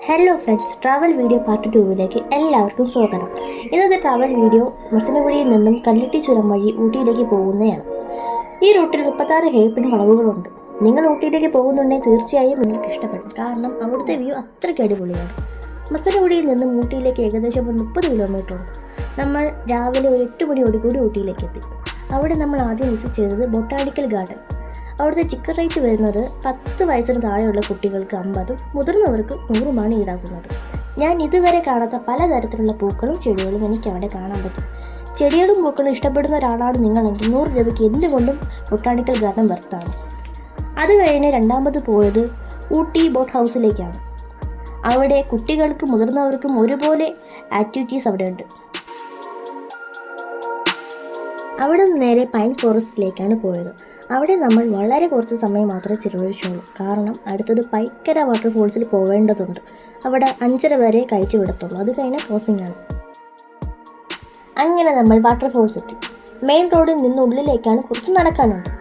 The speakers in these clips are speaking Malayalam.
Hello friends, travel video part 2 എല്ലാവർക്കും സ്വാഗതം. ഇന്നത്തെ ട്രാവൽ വീഡിയോ മസനഗുഡിയിൽ നിന്നും കല്ലിട്ടി ചുരം വഴി ഊട്ടിയിലേക്ക് പോകുന്നതാണ്. ഈ റൂട്ടിൽ 36 ഹെയർപിൻ വളവുകളുണ്ട്. നിങ്ങൾ ഊട്ടിയിലേക്ക് പോകുന്നുണ്ടെങ്കിൽ തീർച്ചയായും നിങ്ങൾക്ക് ഇഷ്ടപ്പെടും, കാരണം അവിടുത്തെ വ്യൂ അത്രയ്ക്ക് അടിപൊളിയാണ്. മസനഗുഡിയിൽ നിന്നും ഊട്ടിയിലേക്ക് ഏകദേശം 30 കിലോമീറ്റർ ഉണ്ട്. നമ്മൾ രാവിലെ ഒരു 8 മണിയോടുകൂടി ഊട്ടിയിലേക്ക് എത്തി. അവിടെ നമ്മൾ ആദ്യം വിസിറ്റ് ചെയ്തത് ബൊട്ടാണിക്കൽ ഗാർഡൻ. അവിടുത്തെ ടിക്കറ്റ് റേറ്റ് വരുന്നത് 10 വയസ്സിന് താഴെയുള്ള കുട്ടികൾക്ക് 50, മുതിർന്നവർക്ക് 100 ഈടാക്കുന്നത്. ഞാൻ ഇതുവരെ കാണാത്ത പലതരത്തിലുള്ള പൂക്കളും ചെടികളും എനിക്ക് അവിടെ കാണാൻ പറ്റും. ചെടികളും പൂക്കളും ഇഷ്ടപ്പെടുന്ന ഒരാളാണ് നിങ്ങളെങ്കിൽ 100 രൂപയ്ക്ക് എന്തുകൊണ്ടും ബൊട്ടാണിക്കൽ ഗാർഡൻ വർത്താണ്. അത് കഴിഞ്ഞ് രണ്ടാമത് പോയത് ഊട്ടി ബോട്ട് ഹൗസിലേക്കാണ്. അവിടെ കുട്ടികൾക്കും മുതിർന്നവർക്കും ഒരുപോലെ ആക്ടിവിറ്റീസ് അവിടെ ഉണ്ട്. അവിടെ നിന്ന് നേരെ പൈൻ ഫോറസ്റ്റിലേക്കാണ് പോയത്. അവിടെ നമ്മൾ വളരെ കുറച്ച് സമയം മാത്രമേ ചിലവഴിച്ചുള്ളൂ, കാരണം അടുത്തത് പൈക്കര വാട്ടർഫോൾസിൽ പോവേണ്ടതുണ്ട്. അവിടെ 5:30 വരെ കയറ്റി വിടത്തുള്ളൂ, അത് കഴിഞ്ഞ ക്രോസിംഗ് ആണ്. അങ്ങനെ നമ്മൾ വാട്ടർഫോൾസ് എത്തി. മെയിൻ റോഡിൽ നിന്ന് ഉള്ളിലേക്കാണ് കുറച്ച് നടക്കാനുണ്ട്.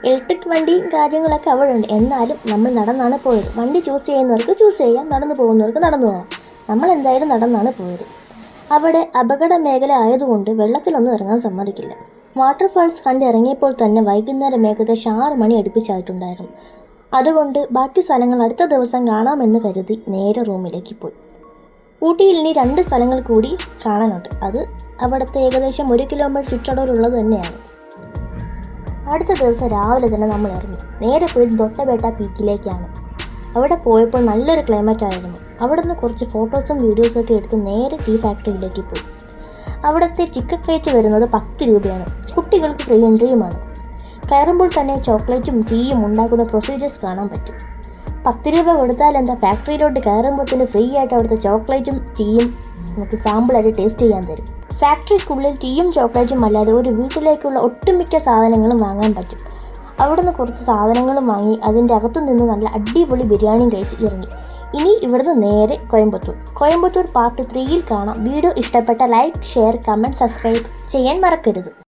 ഇലക്ട്രിക് വണ്ടിയും കാര്യങ്ങളൊക്കെ അവിടെ ഉണ്ട്. എന്നാലും നമ്മൾ നടന്നാണ് പോയത്. വണ്ടി ചൂസ് ചെയ്യുന്നവർക്ക് ചൂസ് ചെയ്യാം, നടന്നു പോകുന്നവർക്ക് നടന്നു പോകാം. നമ്മൾ എന്തായാലും നടന്നാണ് പോയത്. അവിടെ അപകട മേഖല ആയതുകൊണ്ട് വെള്ളത്തിലൊന്നും ഇറങ്ങാൻ സമ്മതിക്കില്ല. വാട്ടർഫാൾസ് കണ്ടിറങ്ങിയപ്പോൾ തന്നെ വൈകുന്നേരം ഏകദേശം 6 മണി അടുപ്പിച്ചായിട്ടുണ്ടായിരുന്നു. അതുകൊണ്ട് ബാക്കി സ്ഥലങ്ങൾ അടുത്ത ദിവസം കാണാമെന്ന് കരുതി നേരെ റൂമിലേക്ക് പോയി. ഊട്ടിയിൽ ഇനി 2 സ്ഥലങ്ങൾ കൂടി കാണാനുണ്ട്. അത് അവിടുത്തെ ഏകദേശം 1 കിലോമീറ്റർ ചുറ്റളവിലുള്ളത് തന്നെയാണ്. അടുത്ത ദിവസം രാവിലെ തന്നെ നമ്മൾ ഇറങ്ങി നേരെ പോയി തൊട്ടബേട്ട പീക്കിലേക്കാണ്. അവിടെ പോയപ്പോൾ നല്ലൊരു ക്ലൈമറ്റ് ആയിരുന്നു. അവിടെ നിന്ന് കുറച്ച് ഫോട്ടോസും വീഡിയോസൊക്കെ എടുത്ത് നേരെ ടീ ഫാക്ടറിയിലേക്ക് പോയി. അവിടുത്തെ ടിക്കറ്റ് റേറ്റ് വരുന്നത് 10 രൂപയാണ്. കുട്ടികൾക്ക് ഫ്രീ എൻട്രിയുമാണ്. കയറുമ്പോൾ തന്നെ ചോക്ലേറ്റും ടീയും ഉണ്ടാക്കുന്ന പ്രൊസീജിയേഴ്സ് കാണാൻ പറ്റും. 10 രൂപ കൊടുത്താൽ എന്താ, ഫാക്ടറിയിലോട്ട് കയറുമ്പോൾ തന്നെ ഫ്രീ ആയിട്ട് അവിടുത്തെ ചോക്ലേറ്റും ടീയും നമുക്ക് സാമ്പിളായിട്ട് ടേസ്റ്റ് ചെയ്യാൻ തരും. ഫാക്ടറിക്കുള്ളിൽ ടീയും ചോക്ലേറ്റും അല്ലാതെ ഒരു വീട്ടിലേക്കുള്ള ഒട്ടുമിക്ക സാധനങ്ങളും വാങ്ങാൻ പറ്റും. അവിടുന്ന് കുറച്ച് സാധനങ്ങളും വാങ്ങി അതിൻ്റെ അകത്തു നിന്ന് നല്ല അടിപൊളി ബിരിയാണിയും കഴിച്ച് ഇറങ്ങി. ഇനി ഇവിടുന്ന് നേരെ കോയമ്പത്തൂർ പാർട്ട് 3 കാണാം. വീഡിയോ ഇഷ്ടപ്പെട്ട ലൈക്ക്, ഷെയർ, കമൻറ്റ്, സബ്സ്ക്രൈബ് ചെയ്യാൻ മറക്കരുത്.